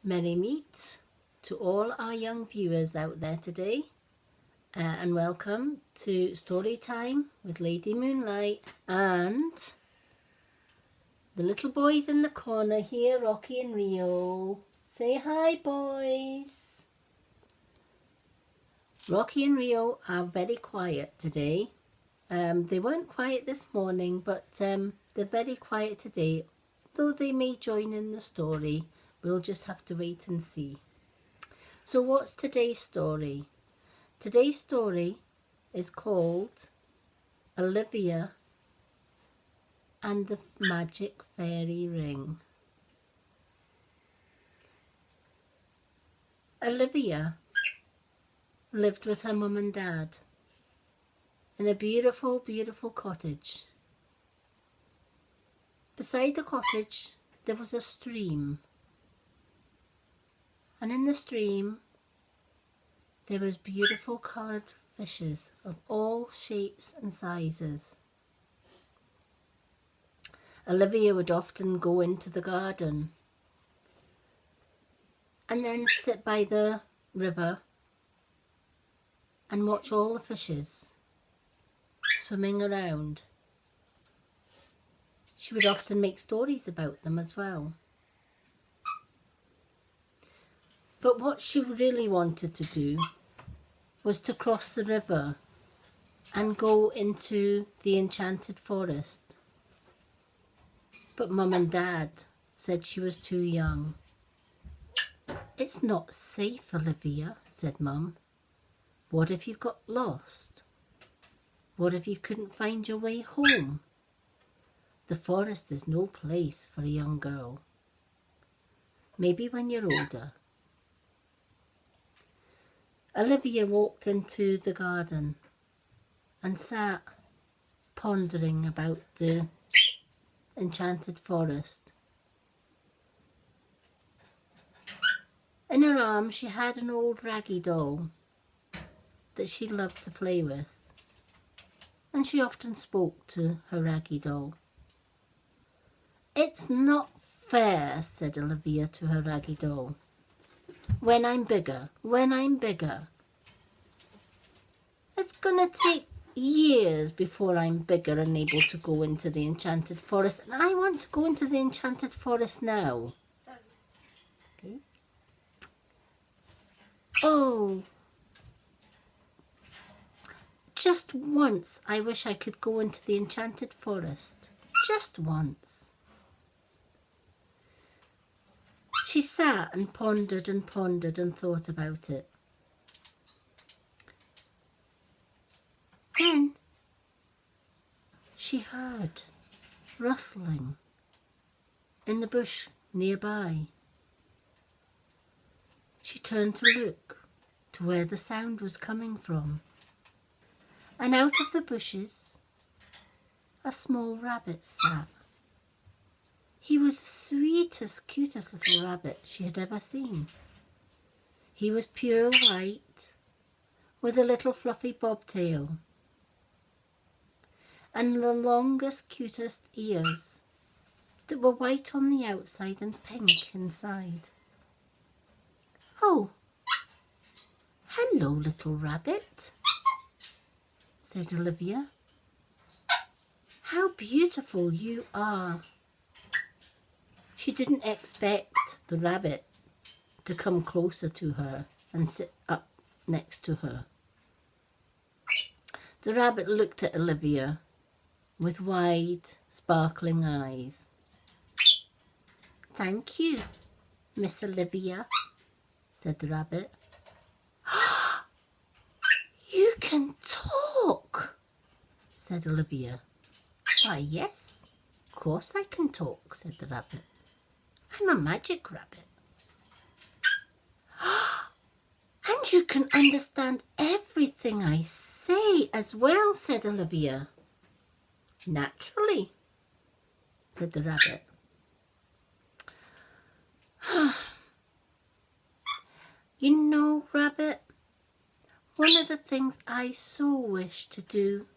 Merry meet to all our young viewers out there today, and welcome to Story Time with Lady Moonlight and the little boys in the corner here, Rocky and Rio. Say hi, boys. Rocky and Rio are very quiet today. They weren't quiet this morning, but they're very quiet today, though they may join in the story. We'll just have to wait and see. So what's today's story? Today's story is called Olivia and the Magic Fairy Ring. Olivia lived with her mum and dad in a beautiful, beautiful cottage. Beside the cottage there was a stream. And in the stream there was beautiful coloured fishes of all shapes and sizes. Olivia would often go into the garden and then sit by the river and watch all the fishes swimming around. She would often make stories about them as well. But what she really wanted to do was to cross the river and go into the enchanted forest. But Mum and Dad said she was too young. "It's not safe, Olivia," said Mum. "What if you got lost? What if you couldn't find your way home? The forest is no place for a young girl. Maybe when you're older." Olivia walked into the garden and sat pondering about the enchanted forest. In her arms she had an old raggy doll that she loved to play with, and she often spoke to her raggy doll. "It's not fair," said Olivia to her raggy doll. When I'm bigger, it's gonna take years before I'm bigger and able to go into the enchanted forest, and I want to go into the enchanted forest now." Okay. "Oh, just once I wish I could go into the enchanted forest. Just once." She sat and pondered and thought about it. Then she heard rustling in the bush nearby. She turned to look to where the sound was coming from, and out of the bushes a small rabbit sat. He was the sweetest, cutest little rabbit she had ever seen. He was pure white with a little fluffy bobtail and the longest, cutest ears that were white on the outside and pink inside. "Oh, hello, little rabbit," said Olivia. "How beautiful you are." She didn't expect the rabbit to come closer to her and sit up next to her. The rabbit looked at Olivia with wide, sparkling eyes. "Thank you, Miss Olivia," said the rabbit. "You can talk," said Olivia. "Why, yes, of course I can talk," said the rabbit. "I'm a magic rabbit." "And you can understand everything I say as well," said Olivia. "Naturally," said the rabbit. "You know, Rabbit, one of the things I so wish to do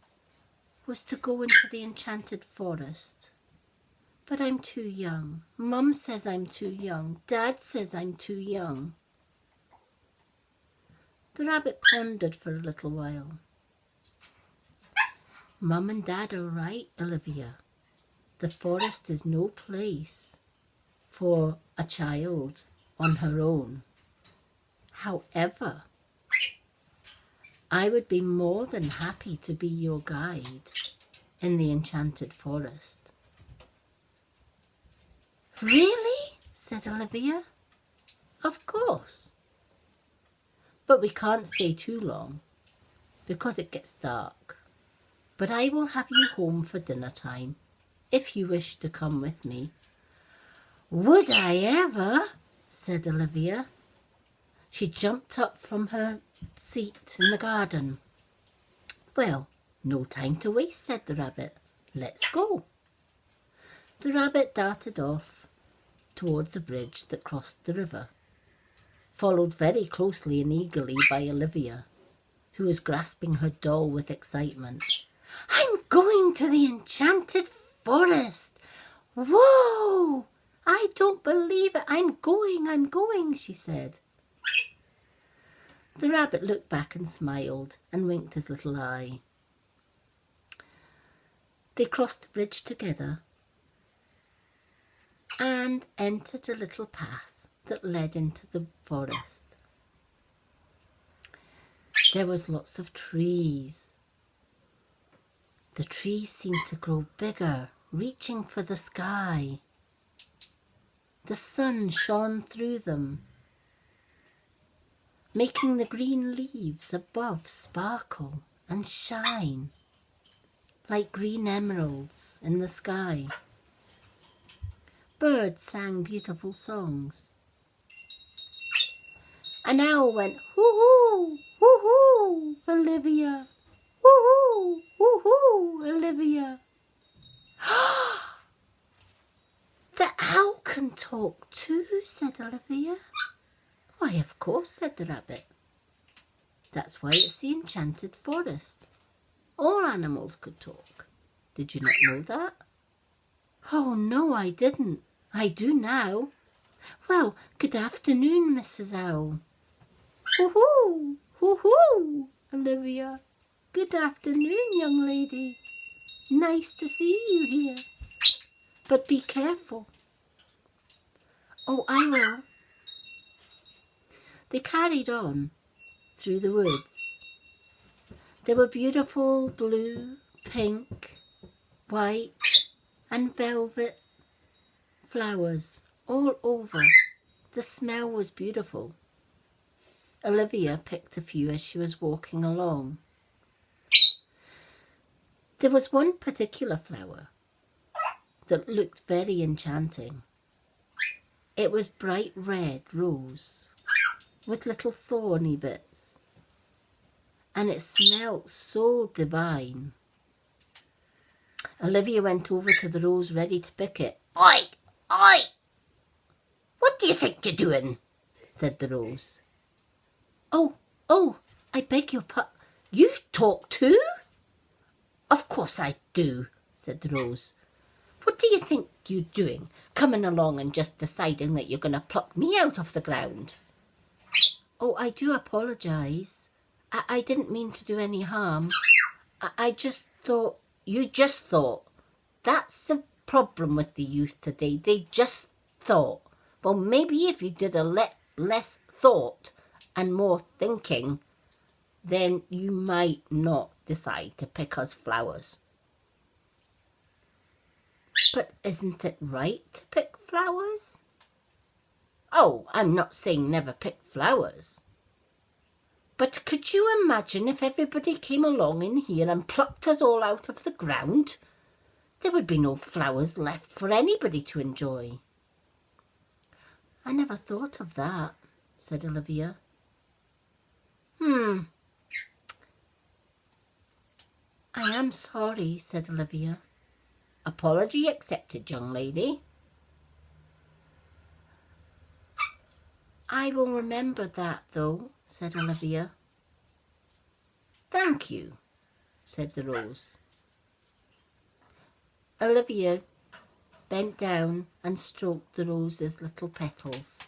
was to go into the enchanted forest. But I'm too young. Mum says I'm too young. Dad says I'm too young. The rabbit pondered for a little while. Mum and Dad are right, Olivia. The forest is no place for a child on her own. However, I would be more than happy to be your guide in the enchanted forest. Really? Said Olivia. Of course. But we can't stay too long because it gets dark. But I will have you home for dinner time if you wish to come with me. Would I ever? Said Olivia. She jumped up from her seat in the garden. Well, no time to waste, said the rabbit. Let's go. The rabbit darted off towards the bridge that crossed the river, followed very closely and eagerly by Olivia, who was grasping her doll with excitement. I'm going to the enchanted forest. Whoa! I don't believe it. I'm going, she said. The rabbit looked back and smiled and winked his little eye. They crossed the bridge together and entered a little path that led into the forest. There was lots of trees. The trees seemed to grow bigger, reaching for the sky. The sun shone through them, making the green leaves above sparkle and shine like green emeralds in the sky. Birds sang beautiful songs. An owl went, hoo-hoo, hoo-hoo, Olivia, hoo-hoo, hoo-hoo, Olivia. The owl can talk too, said Olivia. Why, of course, said the rabbit. That's why it's the enchanted forest. All animals could talk. Did you not know that? Oh, no, I didn't. I do now. Well, good afternoon, Mrs. Owl. Hoo-hoo, hoo-hoo, Olivia. Good afternoon, young lady. Nice to see you here. But be careful. Oh, I will. They carried on through the woods. There were beautiful blue, pink, white and velvet flowers all over. The smell was beautiful. Olivia picked a few as she was walking along. There was one particular flower that looked very enchanting. It was bright red rose with little thorny bits, and it smelled so divine. Olivia went over to the rose ready to pick it. Oi! Oi! What do you think you're doing? Said the rose. Oh, I beg your pardon. You talk too? Of course I do, said the rose. What do you think you're doing, coming along and just deciding that you're going to pluck me out of the ground? Oh, I do apologise. I didn't mean to do any harm. I just thought... You just thought. That's the problem with the youth today. They just thought. Well, maybe if you did a less thought and more thinking, then you might not decide to pick us flowers. But isn't it right to pick flowers? Oh, I'm not saying never pick flowers. But could you imagine if everybody came along in here and plucked us all out of the ground? There would be no flowers left for anybody to enjoy. I never thought of that, said Olivia. I am sorry, said Olivia. Apology accepted, young lady. I will remember that, though, said Olivia. Thank you, said the rose. Olivia bent down and stroked the rose's little petals.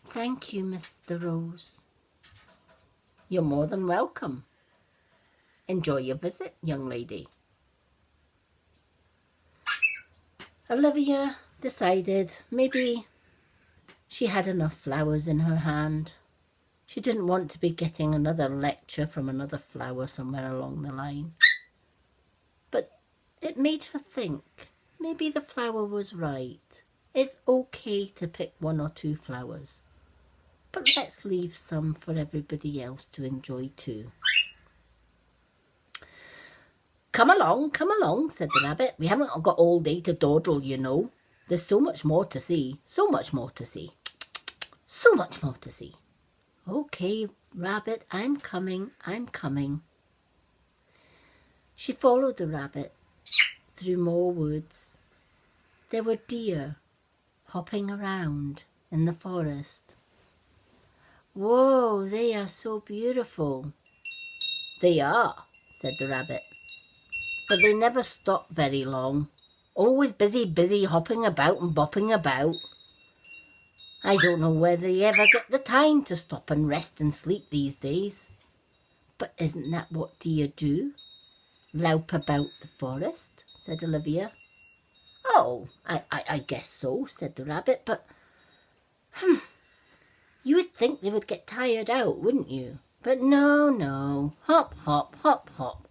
"Thank you, Mr. Rose." "You're more than welcome. Enjoy your visit, young lady." Olivia decided maybe she had enough flowers in her hand. She didn't want to be getting another lecture from another flower somewhere along the line. But it made her think maybe the flower was right. It's okay to pick 1 or 2 flowers, but let's leave some for everybody else to enjoy too. Come along, said the rabbit. "We haven't got all day to dawdle, you know. There's so much more to see, so much more to see, so much more to see." "Okay, rabbit, I'm coming." She followed the rabbit through more woods. There were deer hopping around in the forest. "Whoa, they are so beautiful." "They are," said the rabbit. "But they never stop very long. Always busy hopping about and bopping about. I don't know whether they ever get the time to stop and rest and sleep these days. But isn't that what deer do? Loup about the forest," said Olivia. "Oh, I guess so," said the rabbit, "but you would think they would get tired out, wouldn't you? But no, hop,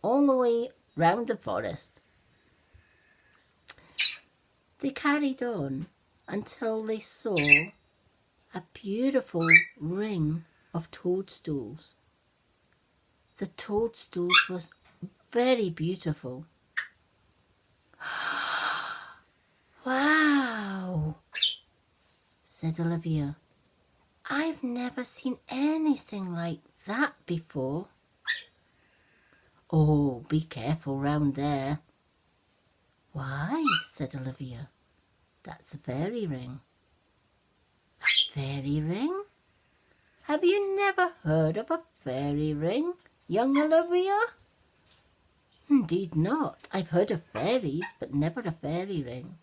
all the way round the forest." They carried on until they saw a beautiful ring of toadstools. The toadstools was very beautiful. "Wow," said Olivia. "I've never seen anything like that before." "Oh, be careful round there." "Why?" said Olivia. "That's a fairy ring." "A fairy ring? Have you never heard of a fairy ring, young Olivia?" "Indeed not. I've heard of fairies, but never a fairy ring."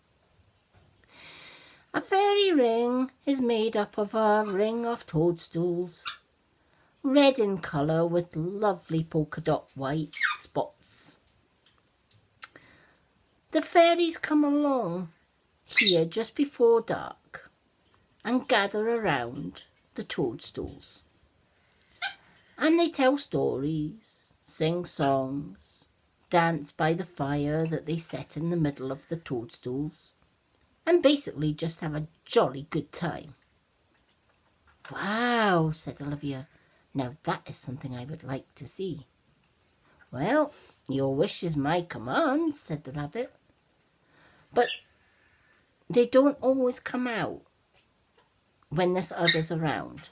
"A fairy ring is made up of a ring of toadstools, red in colour with lovely polka dot white spots. The fairies come along here just before dark and gather around the toadstools. And they tell stories, sing songs, dance by the fire that they set in the middle of the toadstools, and basically just have a jolly good time." "Wow," said Olivia. "Now that is something I would like to see." "Well, your wish is my command," said the rabbit. "But they don't always come out when there's others around.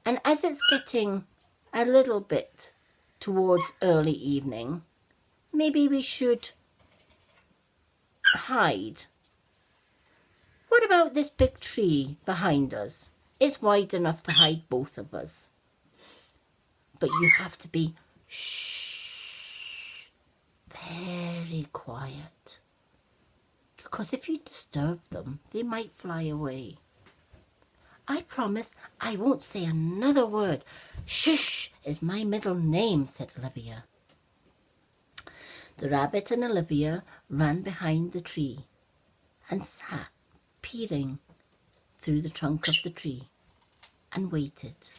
And as it's getting a little bit towards early evening, maybe we should hide. What about this big tree behind us? It's wide enough to hide both of us. But you have to be very quiet. Because if you disturb them, they might fly away." "I promise I won't say another word. Shush is my middle name," said Olivia. The rabbit and Olivia ran behind the tree and sat peering through the trunk of the tree and waited.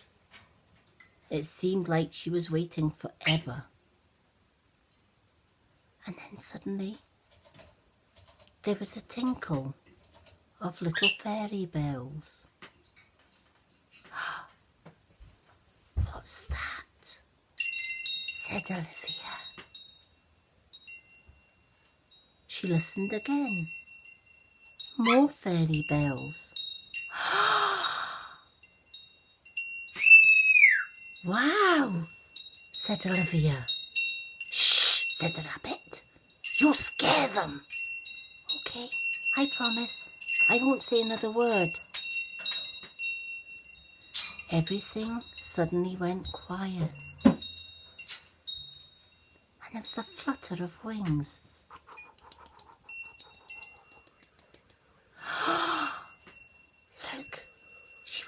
It seemed like she was waiting forever. And then suddenly there was a tinkle of little fairy bells. "What's that?" said Olivia. She listened again. More fairy bells. "Wow," said Olivia. "Shh," said the rabbit. "You'll scare them." "Okay, I promise I won't say another word." Everything suddenly went quiet. And there was a flutter of wings.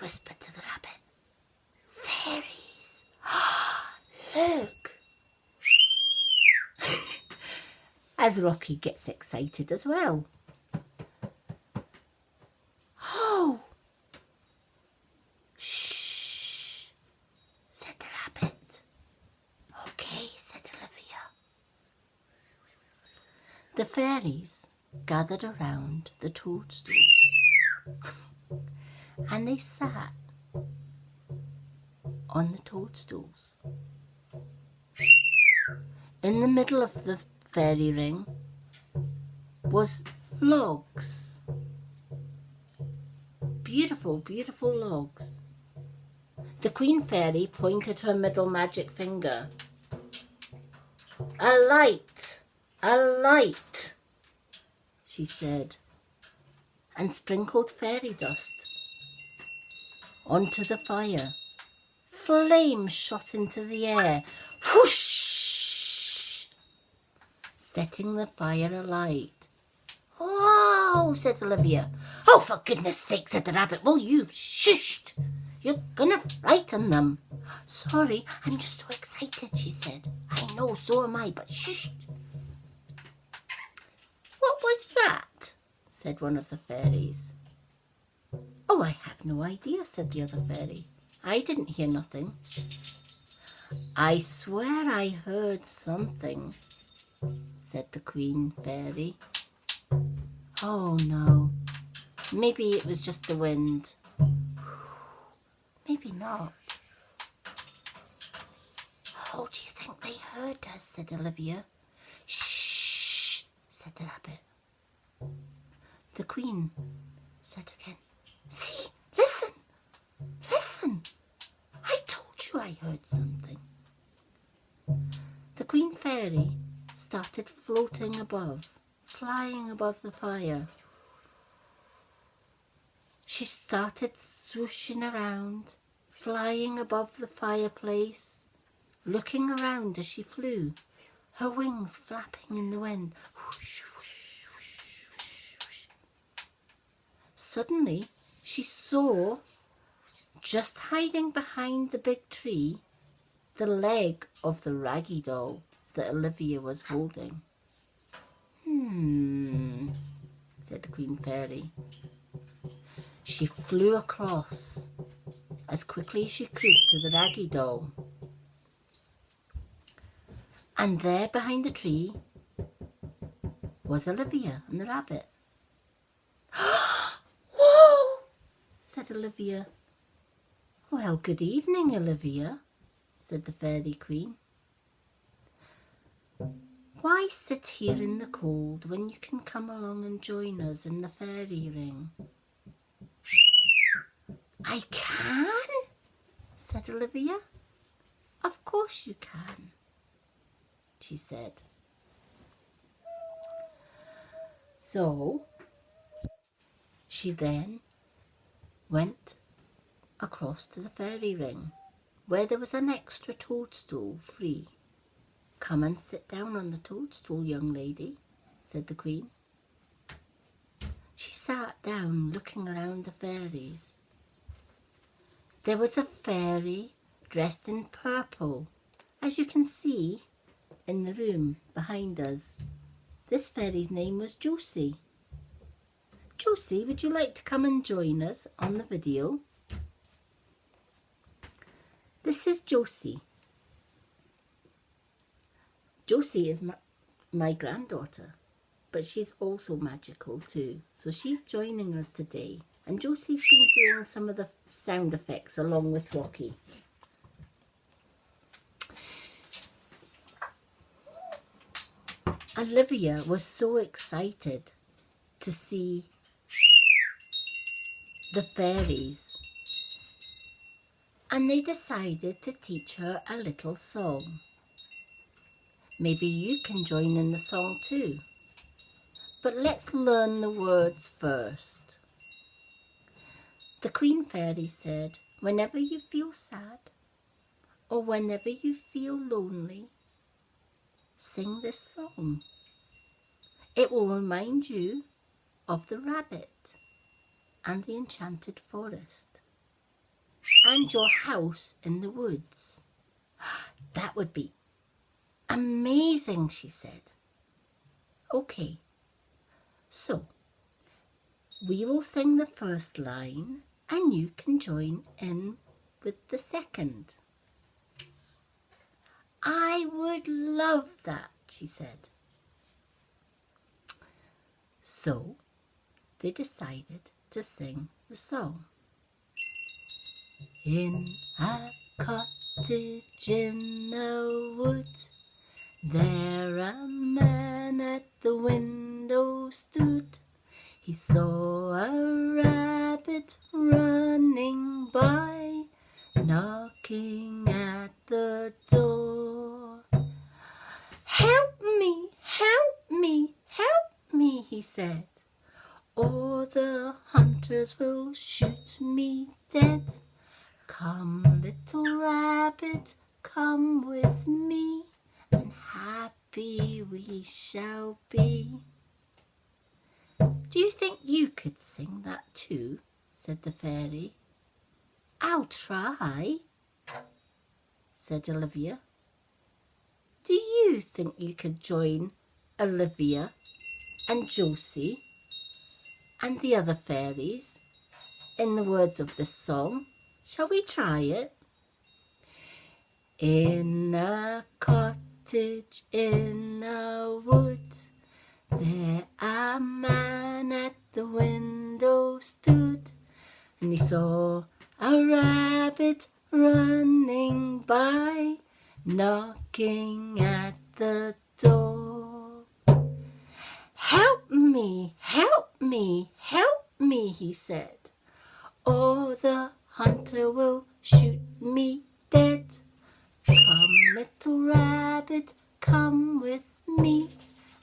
whispered to the rabbit. Fairies! Look! As Rocky gets excited as well. Oh! Shh! Said the rabbit. Okay, said Olivia. The fairies gathered around the toadstools and they sat on the toadstools. In the middle of the fairy ring was logs. Beautiful, beautiful logs. The Queen Fairy pointed her middle magic finger. A light, she said, and sprinkled fairy dust onto the fire. Flames shot into the air, whoosh, setting the fire alight. Oh, said Olivia. Oh, for goodness sake, said the rabbit. Will you shush? You're gonna frighten them. Sorry, I'm just so excited, she said. I know, so am I, but shush. What was that? Said one of the fairies. Oh, I have no idea, said the other fairy. I didn't hear nothing. I swear I heard something, said the Queen Fairy. Oh no, maybe it was just the wind. Maybe not. Oh, do you think they heard us? Said Olivia. Shh, said the rabbit. The Queen said again, see, listen, listen. I told you I heard something. The Queen Fairy started floating above, flying above the fire. She started swooshing around, flying above the fireplace, looking around as she flew, her wings flapping in the wind. Whoosh, whoosh, whoosh, whoosh, whoosh. Suddenly, she saw, just hiding behind the big tree, the leg of the raggy doll that Olivia was holding. Said the Queen Fairy. She flew across as quickly as she could to the raggy doll. And there behind the tree was Olivia and the rabbit. Whoa! Said Olivia. Well, good evening, Olivia, said the Fairy Queen. Why sit here in the cold when you can come along and join us in the fairy ring? I can, said Olivia. Of course you can, she said. So she then went across to the fairy ring where there was an extra toadstool free. Come and sit down on the toadstool, young lady, said the Queen. She sat down looking around the fairies. There was a fairy dressed in purple, as you can see in the room behind us. This fairy's name was Josie. Josie, would you like to come and join us on the video? This is Josie. Josie is my granddaughter, but she's also magical too. So she's joining us today. And Josie's been doing some of the sound effects along with Rocky. Olivia was so excited to see the fairies, and they decided to teach her a little song. Maybe you can join in the song too. But let's learn the words first. The Queen Fairy said, whenever you feel sad or whenever you feel lonely, sing this song. It will remind you of the rabbit and the enchanted forest. and your house in the woods. That would be amazing, she said. Okay, so we will sing the first line and you can join in with the second. I would love that, she said. So they decided to sing the song. In a cottage in a wood, there a man at the window stood. He saw a rabbit running by, knocking at the door. Help me, help me, help me, he said, or the hunters will shoot me dead. Come, little rabbit, come with me, and happy we shall be. Do you think you could sing that too? Said the fairy. I'll try, said Olivia. Do you think you could join Olivia and Josie and the other fairies in the words of this song? Shall we try it? In a cottage in a wood, there a man at the window stood, and he saw a rabbit running by, knocking at the door. Help me, help me, help me, he said, or the hunter will shoot me dead. Come, little rabbit, come with me,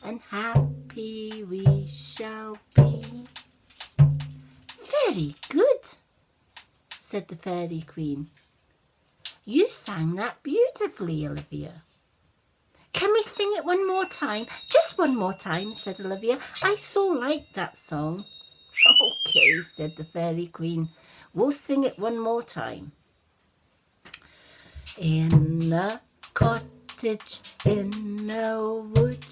and happy we shall be. Very good, said the Fairy Queen. You sang that beautifully, Olivia. Can we sing it one more time? Just one more time, said Olivia. I so like that song. Okay, said the Fairy Queen. We'll sing it one more time. In a cottage in a wood,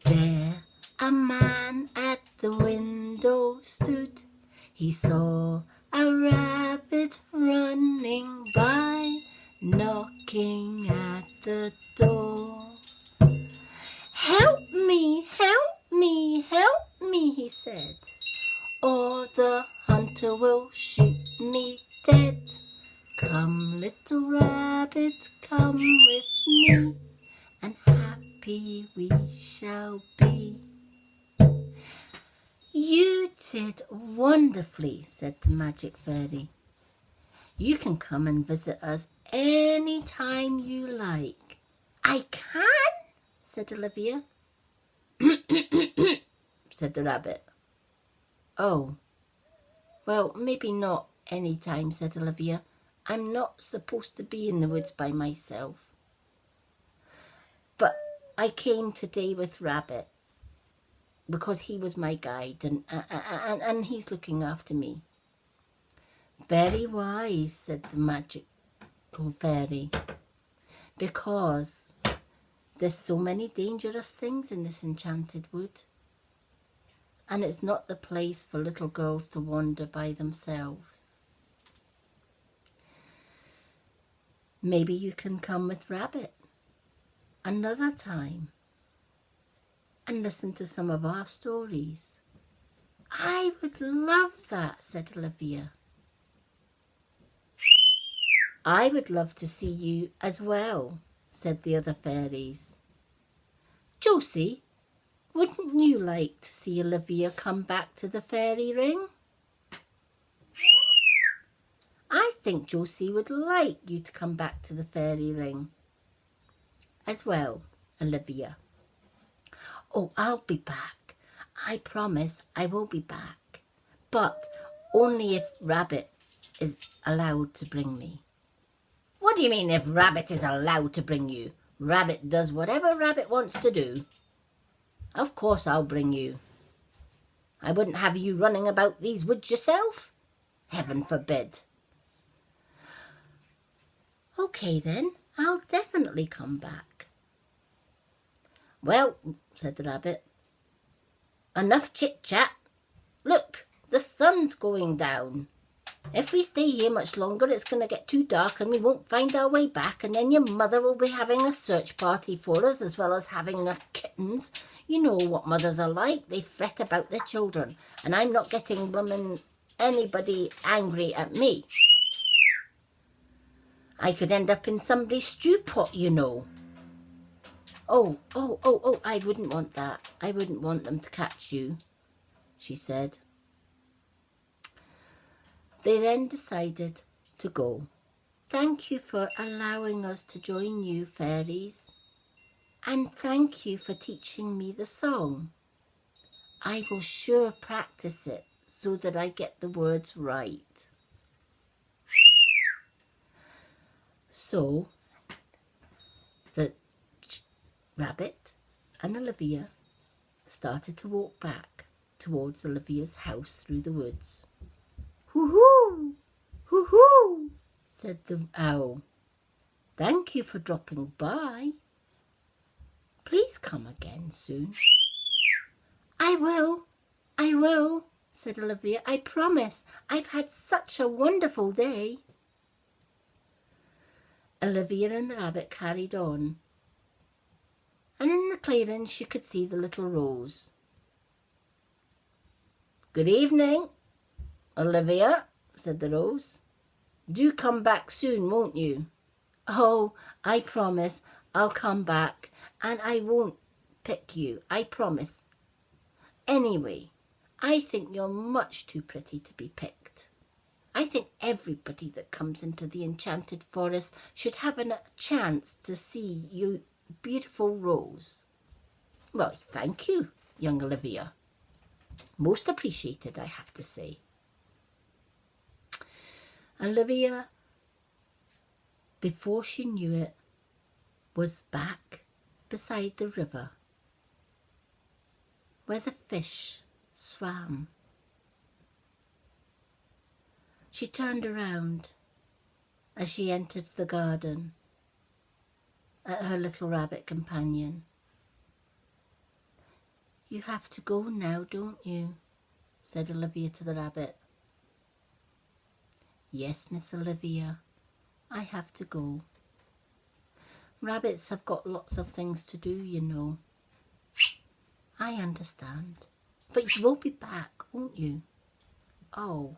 there a man at the window stood. He saw a rabbit running by, knocking at the door. Help me, help me, help me, he said, or the hunter will shoot me dead. Come, little rabbit, come with me, and happy we shall be. You did wonderfully, said the Magic Fairy. You can come and visit us any time you like. I can, said Olivia. said the rabbit. Oh, well, maybe not any time, said Olivia. I'm not supposed to be in the woods by myself. But I came today with Rabbit because he was my guide and he's looking after me. Very wise, said the magical fairy, because there's so many dangerous things in this enchanted wood, and it's not the place for little girls to wander by themselves. Maybe you can come with Rabbit another time and listen to some of our stories. I would love that, said Olivia. I would love to see you as well, said the other fairies. Josie, wouldn't you like to see Olivia come back to the fairy ring? I think Josie would like you to come back to the fairy ring as well, Olivia. Oh, I'll be back. I promise I will be back. But only if Rabbit is allowed to bring me. What do you mean if Rabbit is allowed to bring you? Rabbit does whatever Rabbit wants to do. Of course I'll bring you. I wouldn't have you running about these woods yourself. Heaven forbid. Okay then, I'll definitely come back. Well, said the rabbit, enough chit-chat. Look, the sun's going down. If we stay here much longer, it's going to get too dark and we won't find our way back, and then your mother will be having a search party for us as well as having our kittens. You know what mothers are like. They fret about their children, and I'm not getting anybody angry at me. I could end up in somebody's stew pot, you know. Oh, I wouldn't want that. I wouldn't want them to catch you, she said. They then decided to go. Thank you for allowing us to join you, fairies. And thank you for teaching me the song. I will sure practice it so that I get the words right. So, the rabbit and Olivia started to walk back towards Olivia's house through the woods. Hoo-hoo! Hoo-hoo! Said the owl. Thank you for dropping by. Please come again soon. I will, said Olivia. I promise. I've had such a wonderful day. Olivia and the rabbit carried on, and in the clearing she could see the little rose. Good evening, Olivia, said the rose. Do come back soon, won't you? Oh, I promise I'll come back, and I won't pick you, I promise. Anyway, I think you're much too pretty to be picked. I think everybody that comes into the enchanted forest should have a chance to see your beautiful rose. Well, thank you, young Olivia. Most appreciated, I have to say. Olivia, before she knew it, was back beside the river where the fish swam. She turned around as she entered the garden at her little rabbit companion. You have to go now, don't you? Said Olivia to the rabbit. Yes, Miss Olivia, I have to go. Rabbits have got lots of things to do, you know. I understand. But you will be back, won't you? Oh,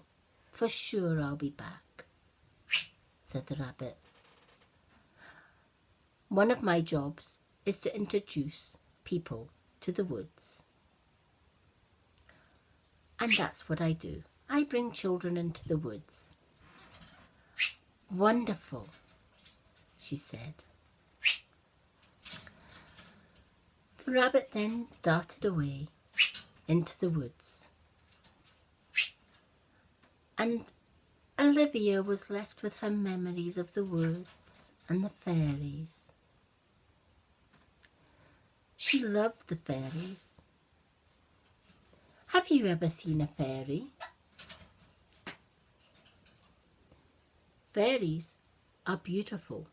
for sure I'll be back, said the rabbit. One of my jobs is to introduce people to the woods. And that's what I do. I bring children into the woods. Wonderful, she said. The rabbit then darted away into the woods, and Olivia was left with her memories of the woods and the fairies. She loved the fairies. Have you ever seen a fairy? Fairies are beautiful,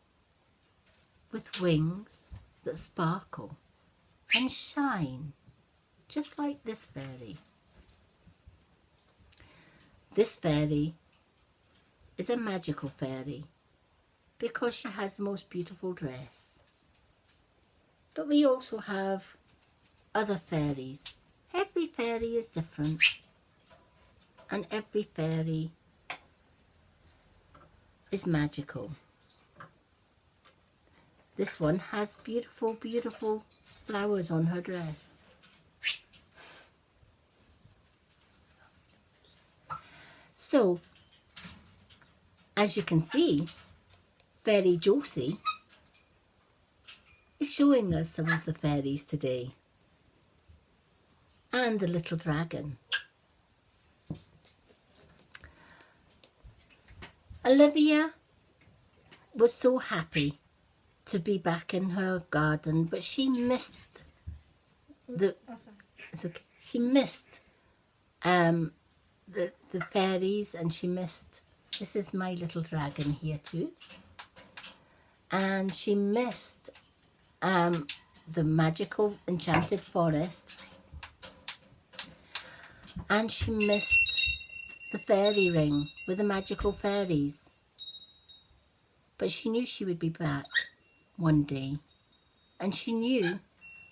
with wings that sparkle and shine, just like this fairy. This fairy is a magical fairy because she has the most beautiful dress. But we also have other fairies. Every fairy is different, and every fairy is magical. This one has beautiful, beautiful flowers on her dress. So, as you can see, Fairy Josie is showing us some of the fairies today. And the little dragon. Olivia was so happy to be back in her garden, but she missed she missed the fairies, and she missed, this is my little dragon here too. and she missed the magical enchanted forest, and she missed the fairy ring with the magical fairies. But she knew she would be back one day, and she knew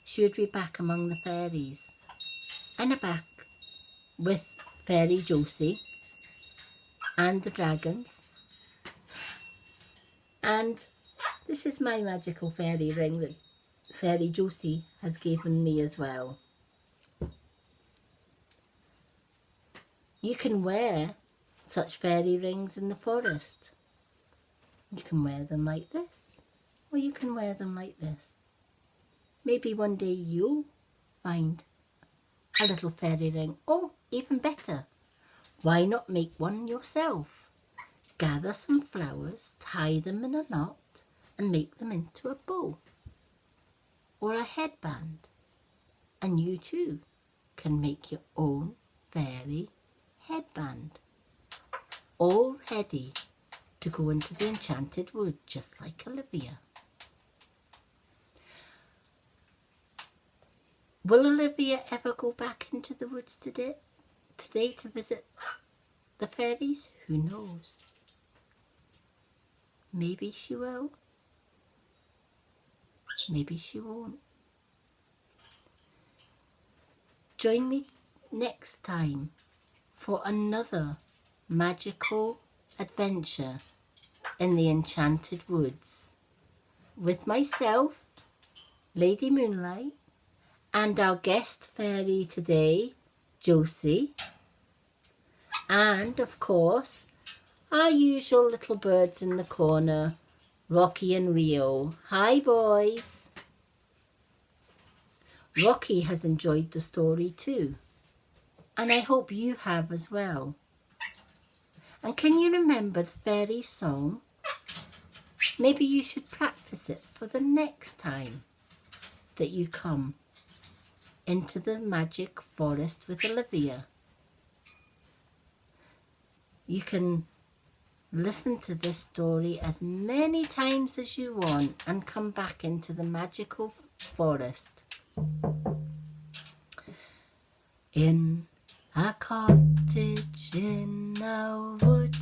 she would be back among the fairies, and back with Fairy Josie and the dragons. And this is my magical fairy ring that Fairy Josie has given me as well. You can wear such fairy rings in the forest. You can wear them like this, or you can wear them like this. Maybe one day you'll find a little fairy ring, or even better, why not make one yourself? Gather some flowers, tie them in a knot, and make them into a bow or a headband, and you too can make your own fairy headband, all ready to go into the enchanted wood, just like Olivia. Will Olivia ever go back into the woods today to visit the fairies? Who knows? Maybe she will. Maybe she won't. Join me next time for another magical adventure in the enchanted woods with myself, Lady Moonlight, and our guest fairy today, Josie, and of course our usual little birds in the corner, Rocky and Rio. Hi boys. Rocky has enjoyed the story too, and I hope you have as well. And can you remember the fairy song? Maybe you should practice it for the next time that you come into the magic forest with Olivia. You can listen to this story as many times as you want and come back into the magical forest. In a cottage in a wood,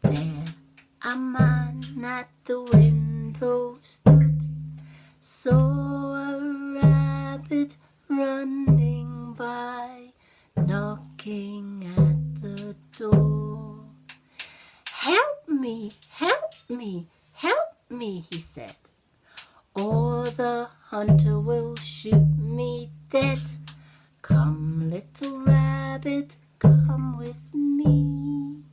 there a man at the window stood, saw a rabbit running by, knocking at the door. "Help me, help me, help me," he said, "or the hunter will shoot me dead. Come, little rabbit, come with me.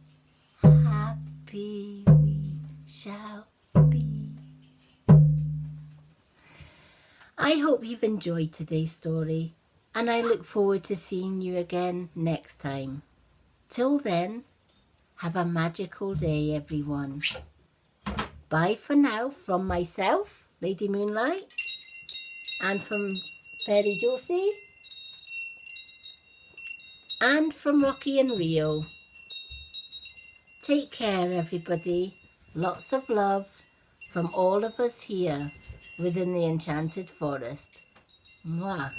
Happy we shall be." I hope you've enjoyed today's story, and I look forward to seeing you again next time. Till then, have a magical day, everyone. Bye for now from myself, Lady Moonlight, and from Fairy Josie, and from Rocky and Rio. Take care, everybody. Lots of love from all of us here within the Enchanted Forest. Mwah.